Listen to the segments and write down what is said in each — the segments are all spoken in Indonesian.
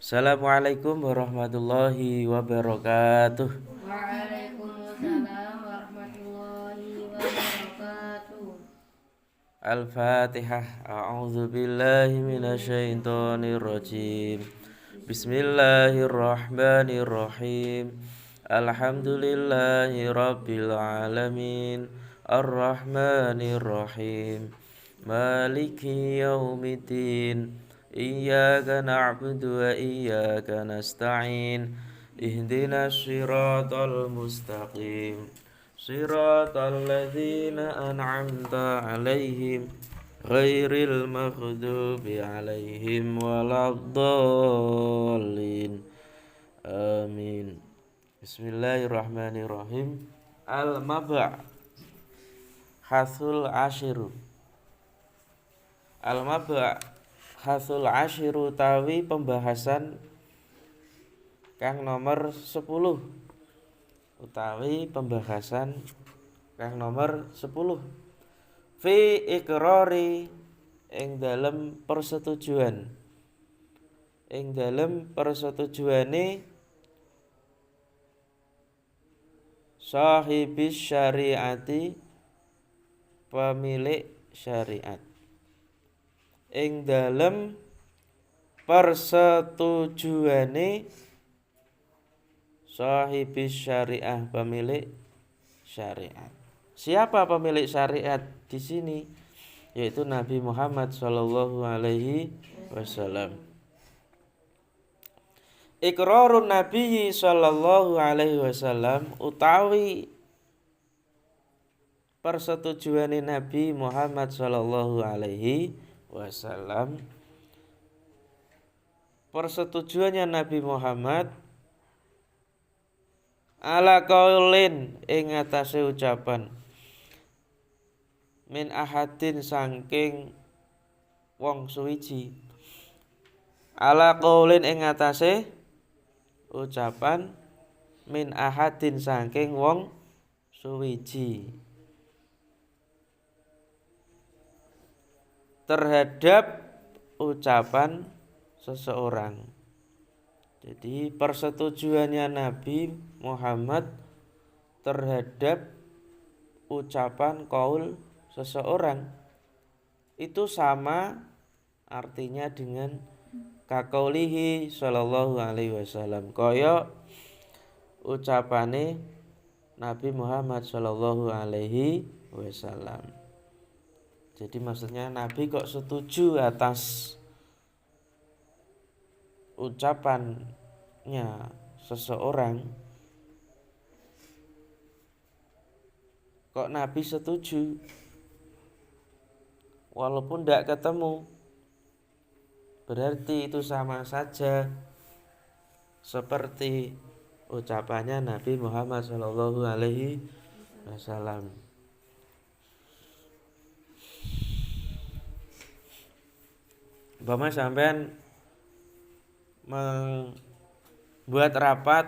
Assalamualaikum warahmatullahi wabarakatuh. Waalaikumsalam warahmatullahi wabarakatuh. Al-Fatihah. A'udzu billahi minasyaitonir rajim. Bismillahirrahmanirrahim. Alhamdulillahi rabbil alamin. Ar-Rahmanir Rahim. Maliki yaumiddin. Iyyaka na'budu wa iyyaka nasta'in. Ihdinas siratal mustaqim. Siratal ladzina an'amta 'alaihim ghairil maghdubi 'alaihim waladdallin. Amin. Bismillahirrahmanirrahim. Al-mabhasul ashiru. Al-mabhasul ashiru tawi pembahasan kang nomor 10 utawi pembahasan kang nomor 10 fi iqrari ing dalem persetujuane sahibis syariati pemilik syariat ing dalem persetujuane sahibis syariah pemilik syariat. Siapa pemilik syariat di sini? Yaitu Nabi Muhammad sallallahu alaihi wasallam. Iqrarun Nabi sallallahu alaihi wasallam utawi persetujuane Nabi Muhammad sallallahu alaihi wasallam. Persetujuannya Nabi Muhammad ala qaulin ing atase ucapan min ahadin saking wong suwiji. Ala qaulin ing atase ucapan min ahadin saking wong suwiji terhadap ucapan seseorang. Jadi persetujuannya Nabi Muhammad terhadap ucapan qaul seseorang itu sama artinya dengan kaqaulihi sallallahu alaihi wasallam, kaya ucapane Nabi Muhammad sallallahu alaihi wasallam. Jadi maksudnya Nabi kok setuju atas ucapannya seseorang, kok Nabi setuju walaupun tidak ketemu, berarti itu sama saja seperti ucapannya Nabi Muhammad sallallahu alaihi wasallam. Umpama sampean membuat rapat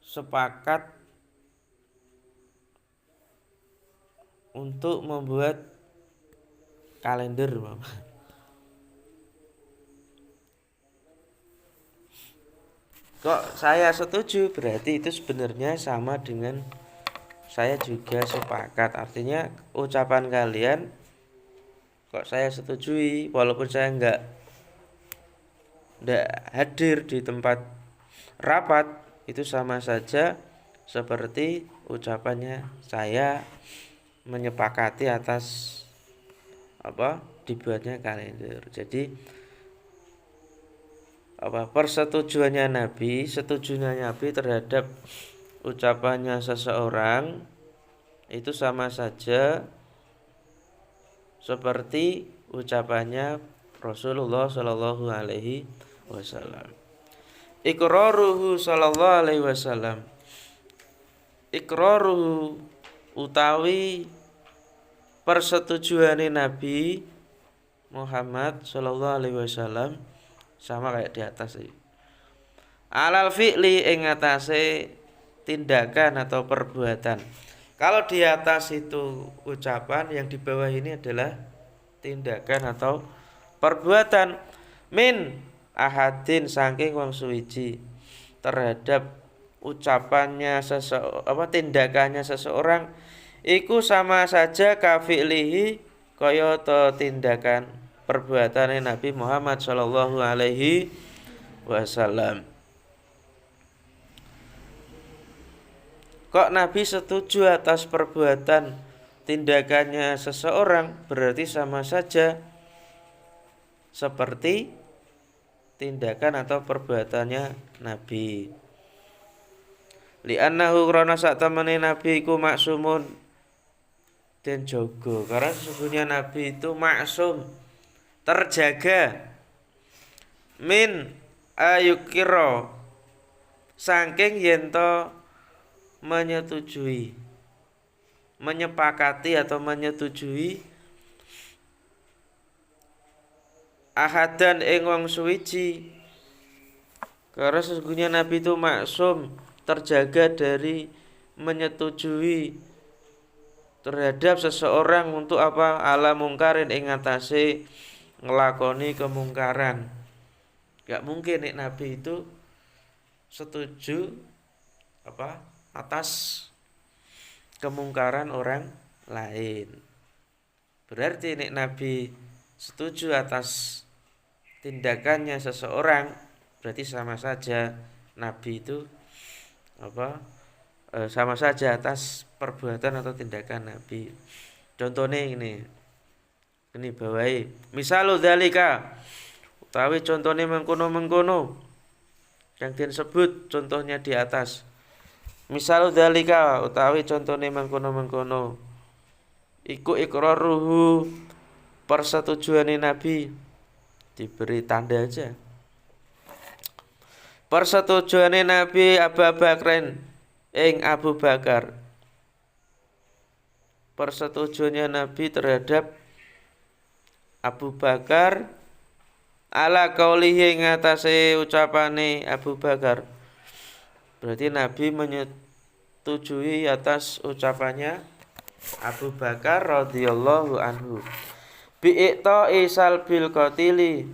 sepakat untuk membuat kalender, kok saya setuju, berarti itu sebenarnya sama dengan saya juga sepakat. Artinya ucapan kalian kok saya setujui walaupun saya enggak hadir di tempat rapat, itu sama saja seperti ucapannya saya menyepakati atas dibuatnya kalender. Jadi persetujuannya Nabi terhadap ucapannya seseorang itu sama saja seperti ucapannya Rasulullah sallallahu alaihi wasallam. Iqraruhu sallallahu alaihi wasallam. Iqraruhu utawi persetujuane Nabi Muhammad sallallahu alaihi wasallam sama kayak di atas ini. Alal fi'li ing atase tindakan atau perbuatan. Kalau di atas itu ucapan, yang di bawah ini adalah tindakan atau perbuatan. min ahadin saking wong suwiji terhadap ucapannya tindakannya seseorang iku sama saja kafi'lihi kaya to tindakan perbuatane Nabi Muhammad sallallahu alaihi wasallam. Kok Nabi setuju atas perbuatan tindakannya seseorang berarti sama saja seperti tindakan atau perbuatannya Nabi. Li'annahu krana sak temene Nabi iku maksumun den jaga. Karena sesungguhnya Nabi itu maksum, terjaga min ayukira saking yen to menyetujui, menyepakati atau menyetujui ahadan ing wong suwiji. Karena sesungguhnya Nabi itu maksum, terjaga dari menyetujui terhadap seseorang untuk apa? Ala mungkarin ing atase ngelakoni kemungkaran. Gak mungkin nek Nabi itu setuju atas kemungkaran orang lain. Berarti nek Nabi setuju atas tindakannya seseorang berarti sama saja Nabi itu sama saja atas perbuatan atau tindakan Nabi. Contohnya ini bawahi misalu dzalika utawi contohnya mengkono-mengkono yang disebut contohnya di atas. Misalu dzalika utawi contohnya mengkono-mengkono iku iqraruhu persetujuane Nabi, diberi tanda aja. Persetujuane Nabi Abu Bakrin ing Abu Bakar. Persetujuannya Nabi terhadap Abu Bakar ala qaulihi ngatasé ucapane Abu Bakar. Berarti Nabi menyetujui atas ucapannya Abu Bakar radhiyallahu anhu. Bi'ta isal bil qatili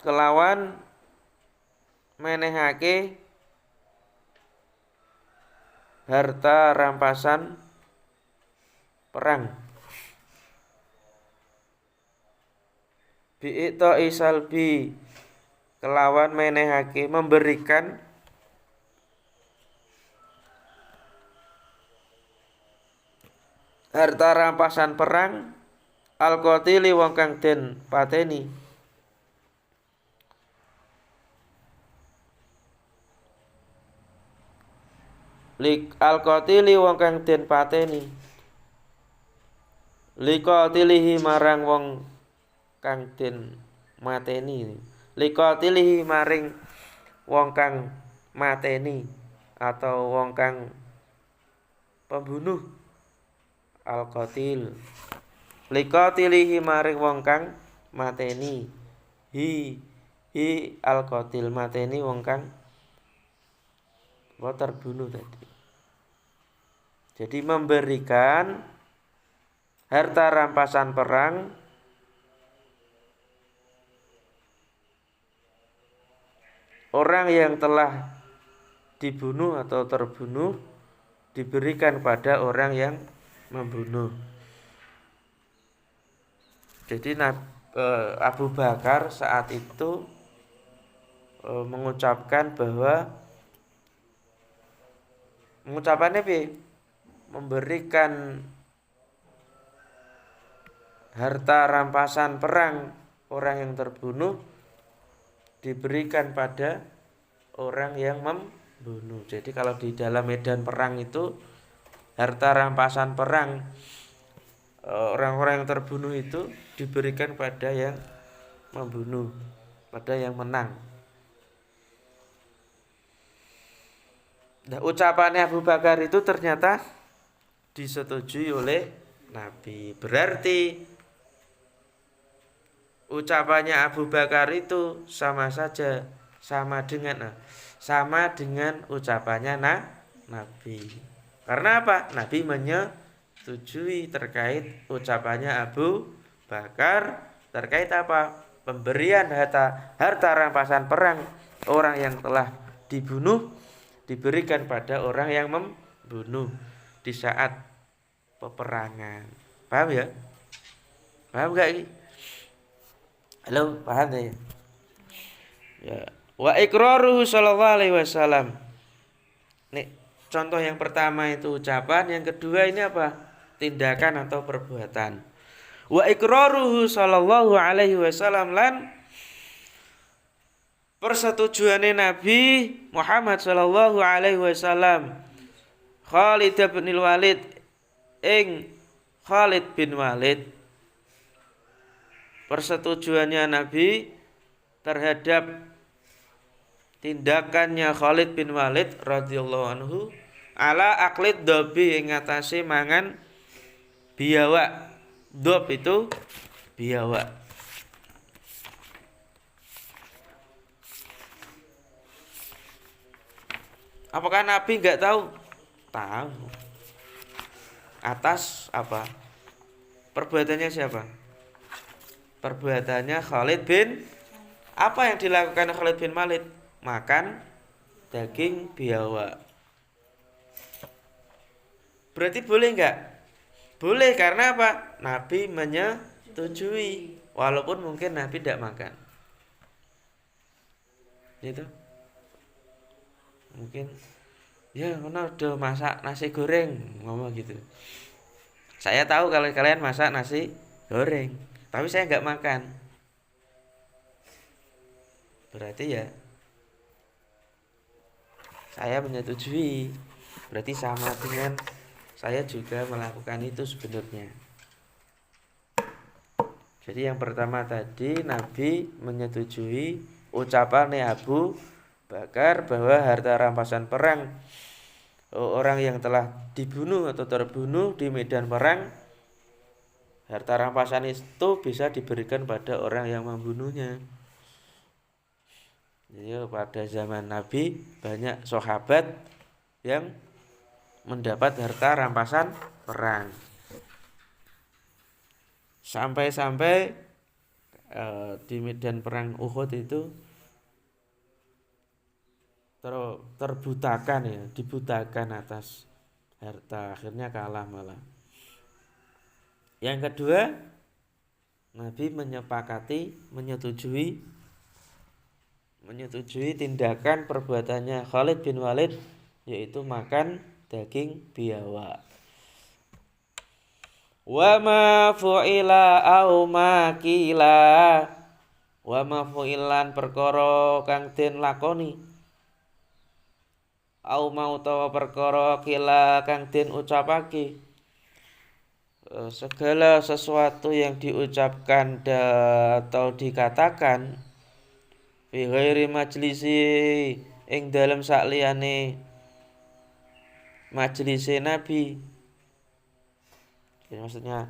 kelawan menehake harta rampasan perang. Bi'ta isal bi kelawan menehake memberikan harta rampasan perang al-qatili wong kang den pateni. Lik al-qatili wong kang den pateni. Liqatilihi marang wong kang den mateni. Liqatilihi maring wong kang mateni atau wong kang pembunuh. Al-qatil liqatilihi maring wong kang mateni. Hi al-qatil mateni wong kang terbunuh tadi. Jadi memberikan harta rampasan perang orang yang telah dibunuh atau terbunuh diberikan pada orang yang membunuh. Jadi Abu Bakar saat itu mengucapkan bahwa mengucapannya memberikan harta rampasan perang orang yang terbunuh diberikan pada orang yang membunuh. Jadi kalau di dalam medan perang itu harta rampasan perang orang-orang yang terbunuh itu diberikan pada yang membunuh, pada yang menang. Nah, ucapannya Abu Bakar itu ternyata disetujui oleh Nabi. Berarti ucapannya Abu Bakar itu sama saja, sama dengan ucapannya Nabi. Karena apa? Nabi menyetujui terkait ucapannya Abu Bakar terkait apa? pemberian harta rampasan perang orang yang telah dibunuh diberikan pada orang yang membunuh di saat peperangan. Paham ya? Paham gak ini? Halo, paham ya? Ya. Wa iqraruhu sallallahu alaihi wasallam. Nih, contoh yang pertama itu ucapan, yang kedua ini apa? Tindakan atau perbuatan. Wa iqraruhu sallallahu alaihi wasallam lan persetujuane Nabi Muhammad sallallahu alaihi wasallam Khalid bin Walid ing Khalid bin Walid, persetujuannya Nabi terhadap tindakannya Khalid bin Walid radhiyallahu anhu ala aklid dobi ing atase mangan biawak. Dob itu biawak. Apakah Nabi enggak tahu? Tahu. Atas apa? Perbuatannya siapa? Perbuatannya Khalid bin, apa yang dilakukan Khalid bin Walid? Makan daging biawak. Berarti boleh enggak? Boleh, karena apa? Nabi menyetujui, walaupun mungkin Nabi tidak makan. Gitu. Mungkin ya mana udah masak nasi goreng, ngomong gitu. Saya tahu kalau kalian masak nasi goreng, tapi saya nggak makan. Berarti ya saya menyetujui. Berarti sama dengan saya juga melakukan itu sebenarnya. Jadi yang pertama tadi Nabi menyetujui ucapan Abu Bakar bahwa harta rampasan perang orang yang telah dibunuh atau terbunuh di medan perang, harta rampasan itu bisa diberikan pada orang yang membunuhnya. Jadi pada zaman Nabi banyak sahabat yang mendapat harta rampasan perang. Sampai-sampai di medan perang Uhud itu terbutakan ya, dibutakan atas harta, akhirnya kalah malah. Yang kedua, Nabi menyetujui tindakan perbuatannya Khalid bin Walid, yaitu makan daging biawak. Wa ma fu'ila au ma kila, wa ma fu'ilan perkara kang den lakoni, au mau utawa perkara kila kang den ucapake. Segala sesuatu yang diucapkan atau dikatakan fi ghairi majlisi ing dalem sakliyane majelise Nabi. Jadi maksudnya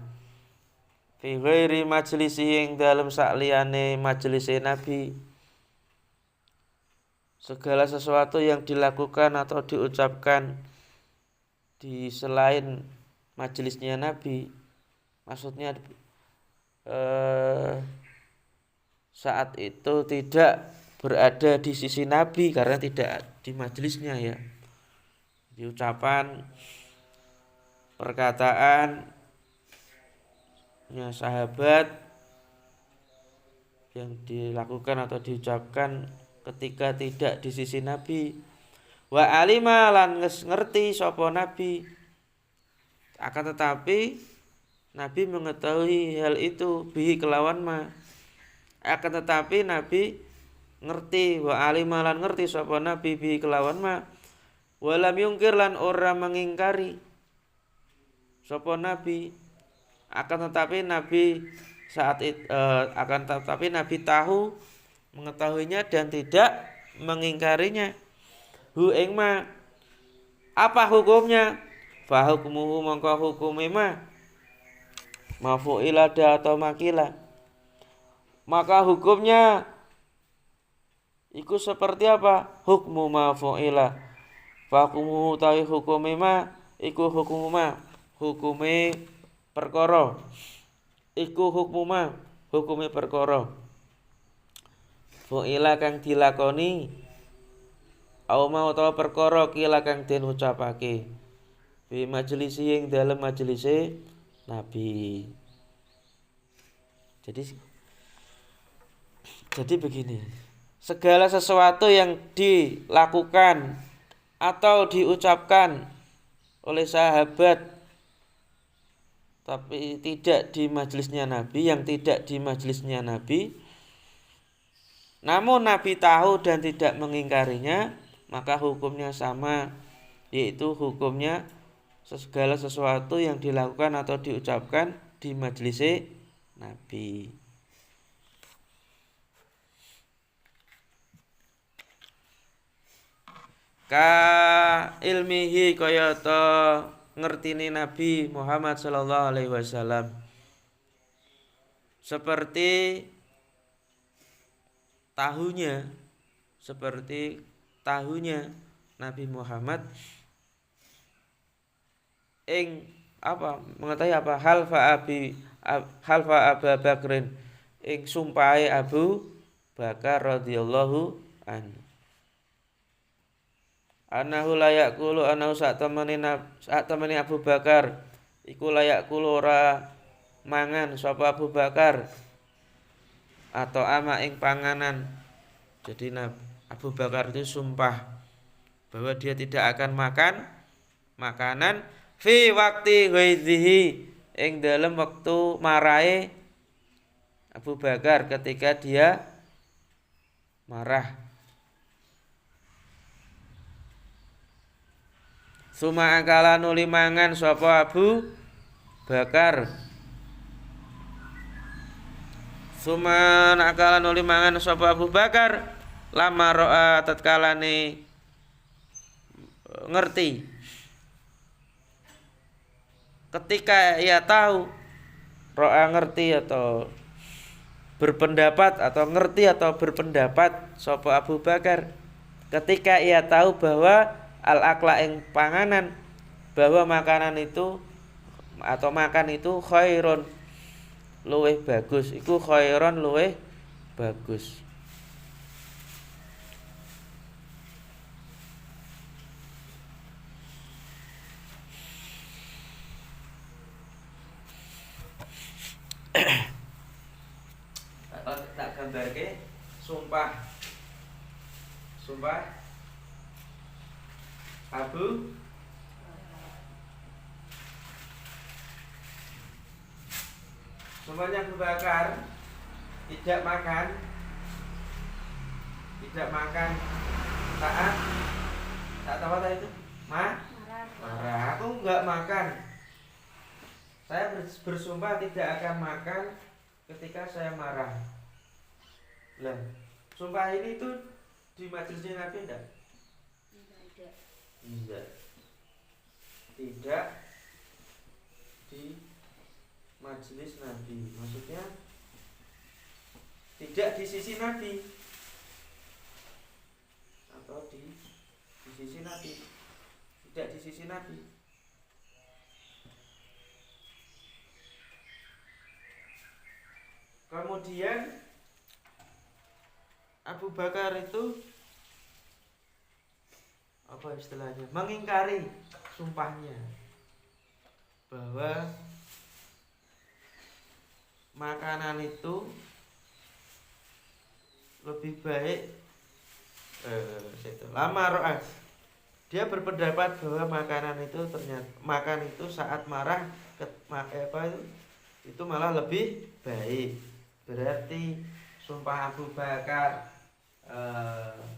fi ghairi majlisi ing dalem sakliyane majelise Nabi. Segala sesuatu yang dilakukan atau diucapkan di selain majelisnya Nabi, maksudnya saat itu tidak berada di sisi Nabi karena tidak di majelisnya ya. Di ucapan, perkataan sahabat yang dilakukan atau diucapkan ketika tidak di sisi Nabi. Wa alima lan ngerti sapa Nabi, akan tetapi Nabi mengetahui hal itu bihi kelawan ma. Akan tetapi Nabi ngerti, wa alima lan ngerti sapa Nabi bihi kelawan ma. Walam yungkir lan ora mengingkari sapa Nabi. Akan tetapi Nabi Nabi tahu, mengetahuinya dan tidak mengingkarinya. Hu ing ma, apa hukumnya? Fa hukmuhu mongko hukume ma mafu'ila atau makila. Maka hukumnya iku seperti apa? Hukmu mafu'ila. Fa hukmuhu tawi hukume ma iku hukmu ma, hukume perkara. Iku hukmu ma, hukume perkara. fu'ila kang dilakoni au mau utawa perkara kila kang den ucapake fi majlisi ing dalem majelise Nabi. Jadi begini, segala sesuatu yang dilakukan atau diucapkan oleh sahabat tapi tidak di majelisnya Nabi, yang tidak di majelisnya Nabi, namun Nabi tahu dan tidak mengingkarinya, maka hukumnya sama, yaitu hukumnya segala sesuatu yang dilakukan atau diucapkan di majelis Nabi. Ka ilmihi kayata ngertini Nabi Muhammad sallallahu alaihi wasallam, seperti tahunya Nabi Muhammad ing apa mengetahui apa halfa Abu Bakrin ing sumpahe Abu Bakar radhiyallahu anhu anahu layak kulu anahu sak temeni Abu Bakar iku layak kulu ora mangan sapa Abu Bakar atau ama ing panganan. Jadi Abu Bakar itu sumpah bahwa dia tidak akan makan makanan fi wakti ghaidhihi ing dalam waktu marahe Abu Bakar ketika dia marah. Suma akala nuli mangan sapa Abu Bakar. Suma akala nuli mangan sapa Abu Bakar lama ro'a tatkalane ngerti, ketika ia tahu, ro'a ngerti atau berpendapat atau ngerti atau berpendapat sapa Abu Bakar ketika ia tahu bahwa al-akla ing panganan, bahwa makanan itu atau makan itu khairun luweh bagus, iku khairon luweh bagus. Tak gambarke sumpah Abu Sumpahnya Abu Bakar tidak makan taat apa itu marah. Aku enggak makan, saya bersumpah tidak akan makan ketika saya marah. Lah, sumpah ini tuh di majelisnya Nabi enggak? Tidak di majelis Nabi. Maksudnya tidak di sisi Nabi atau di sisi Nabi. Tidak di sisi Nabi. Kemudian Abu Bakar itu apa istilahnya, mengingkari sumpahnya bahwa makanan itu lebih baik lama ro'ah. Dia berpendapat bahwa makanan itu ternyata makan itu saat marah itu malah lebih baik. Berarti sumpah Abu Bakar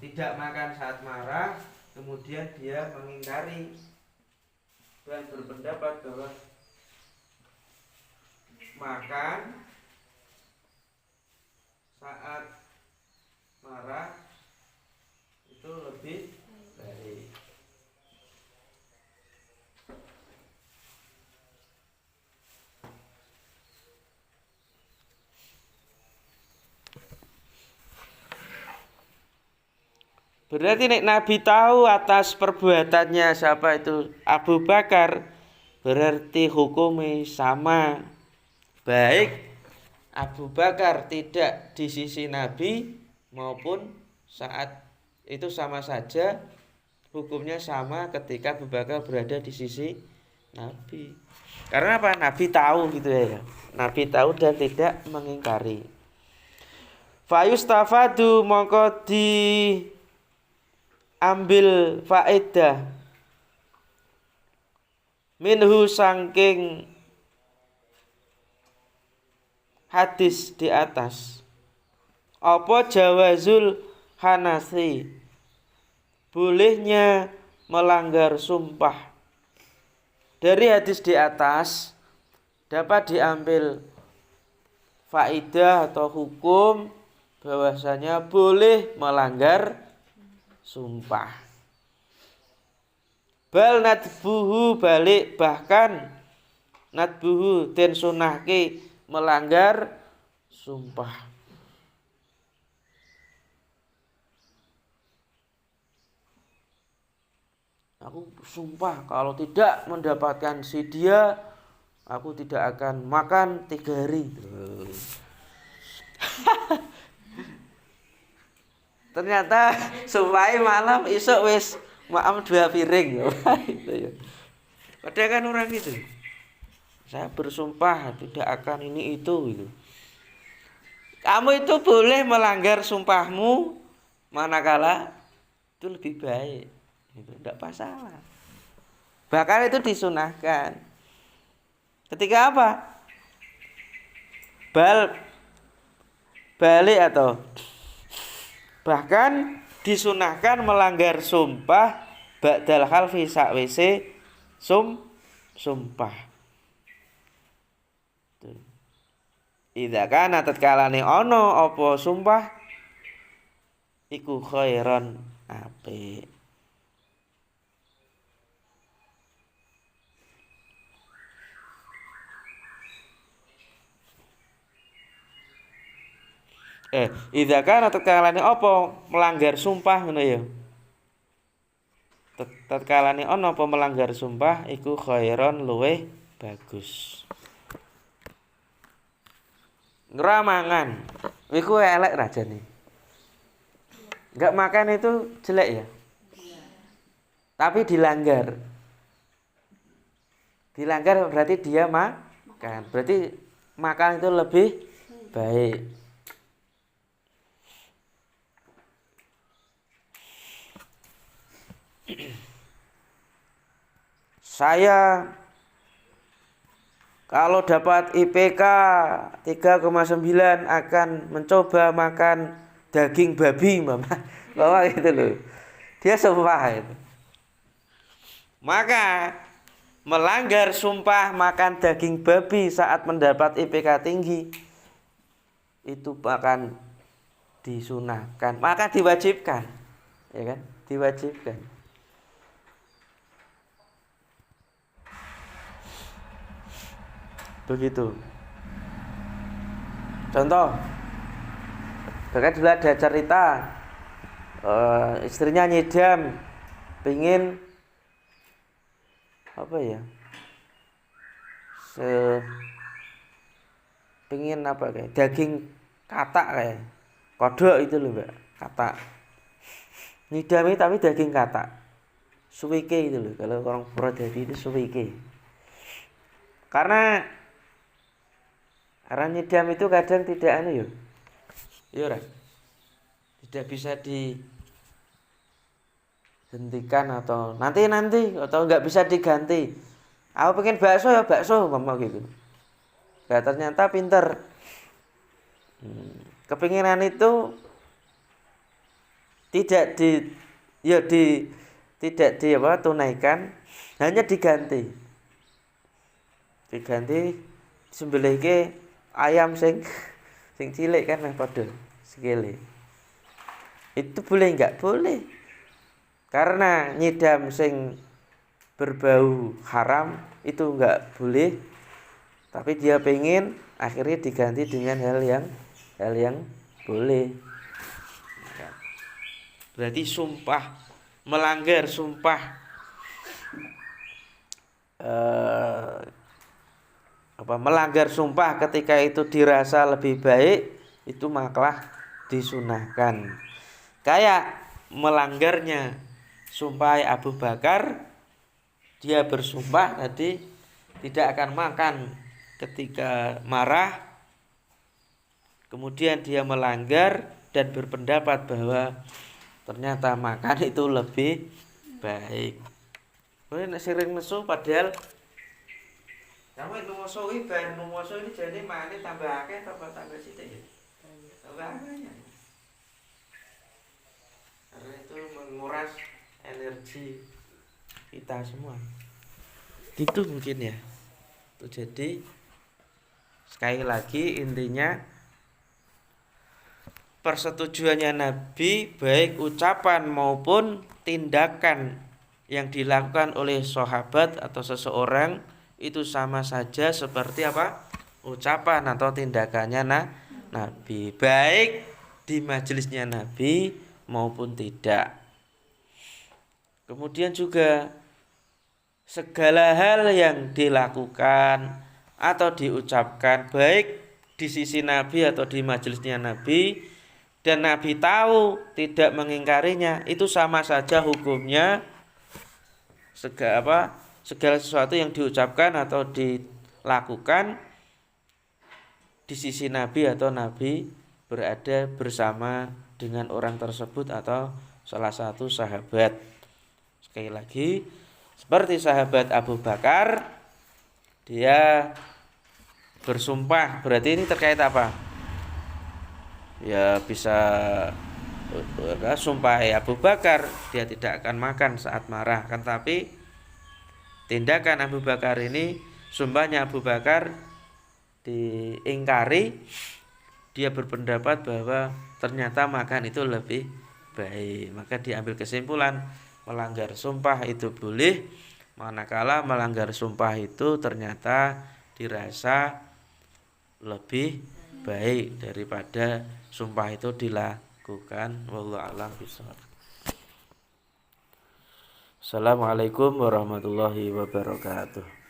tidak makan saat marah, kemudian dia mengingkari dan berpendapat bahwa makan saat marah itu lebih baik. Berarti nek Nabi tahu atas perbuatannya siapa itu Abu Bakar, berarti hukumnya sama. Baik Abu Bakar tidak di sisi Nabi maupun saat itu sama saja, hukumnya sama ketika Abu Bakar berada di sisi Nabi. Karena apa? Nabi tahu gitu ya. Nabi tahu dan tidak mengingkari. Fayustafadu mongko diambil faedah minhu sangking hadis di atas. Apa jawazul hanasi, bolehnya melanggar sumpah. Dari hadis di atas dapat diambil faedah atau hukum bahwasanya boleh melanggar sumpah. Bal nadbuhu balik, bahkan nadbuhu den sunahke melanggar sumpah. Aku sumpah kalau tidak mendapatkan si dia, aku tidak akan makan 3 hari. Ternyata sumpahnya malam, isuk wis maam 2 piring. Itu ya. Kadang kan orang itu. Saya bersumpah tidak akan ini itu gitu. Kamu itu boleh melanggar sumpahmu manakala itu lebih baik. Itu tidak masalah. Bahkan itu disunahkan. Ketika apa? Balik atau bahkan disunahkan melanggar sumpah ba'dal halfi sakwise sumpah. Idza kana tatkalane ana apa sumpah iku khairan apik. Idza kana tatkalane apa melanggar sumpah ngono ya. Tatkalane ana apa melanggar sumpah iku khairon luweh bagus. Ngramangan iku elek rajane. Enggak makan itu jelek ya. Tapi dilanggar. Dilanggar berarti dia makan. Berarti makan itu lebih baik. Saya kalau dapat IPK 3,9 akan mencoba makan daging babi, Mama. Bawa gitu loh. Dia sumpah itu. Maka melanggar sumpah makan daging babi saat mendapat IPK tinggi itu akan disunahkan, maka diwajibkan. Ya kan? Diwajibkan. Begitu. Contoh, bahkan dulu ada cerita istrinya nyidam, pingin apa ya? Pingin apa kayak daging katak kayak kodok itu loh Mbak, katak. Nyidami tapi daging katak. Suwike itu loh, kalau orang Purwodadi itu suwike. Karena nyidam itu kadang tidak anu ya. Iya, tidak bisa dihentikan atau nanti atau enggak bisa diganti. Aku pengen bakso ya bakso mama gitu. Nah, ternyata pinter. Kepinginan itu tidak tunaikan, hanya diganti sembelihke ayam sing cilik kan padha sikile. Itu boleh enggak? Boleh. Karena nyidam sing berbau haram itu enggak boleh. Tapi dia pengen, akhirnya diganti dengan hal yang boleh. Berarti sumpah, melanggar sumpah melanggar sumpah ketika itu dirasa lebih baik, itu makalah disunahkan. Kayak melanggarnya sumpah Abu Bakar, dia bersumpah tadi tidak akan makan ketika marah, kemudian dia melanggar dan berpendapat bahwa ternyata makan itu lebih baik. Nek sering nesu padahal kamu itu musuh ini bahan musuh ini jadi mana tambah akeh tambah sithik ya. Tambah akeh. Karena itu menguras energi kita semua. Gitu mungkin ya. Tuh, jadi sekali lagi intinya persetujuannya Nabi baik ucapan maupun tindakan yang dilakukan oleh sahabat atau seseorang itu sama saja seperti apa? Ucapan atau tindakannya Nabi, baik di majelisnya Nabi maupun tidak. Kemudian juga segala hal yang dilakukan atau diucapkan baik di sisi Nabi atau di majelisnya Nabi dan Nabi tahu tidak mengingkarinya, itu sama saja hukumnya segala sesuatu yang diucapkan atau dilakukan di sisi Nabi atau Nabi berada bersama dengan orang tersebut atau salah satu sahabat. Sekali lagi, seperti sahabat Abu Bakar, dia bersumpah, berarti ini terkait apa? Ya bisa sumpah Abu Bakar, dia tidak akan makan saat marah. Kan tapi tindakan Abu Bakar ini, sumpahnya Abu Bakar diingkari, dia berpendapat bahwa ternyata makan itu lebih baik. Maka diambil kesimpulan melanggar sumpah itu boleh, manakala melanggar sumpah itu ternyata dirasa lebih baik daripada sumpah itu dilakukan. Wallahu a'lam bishawab. Assalamualaikum warahmatullahi wabarakatuh.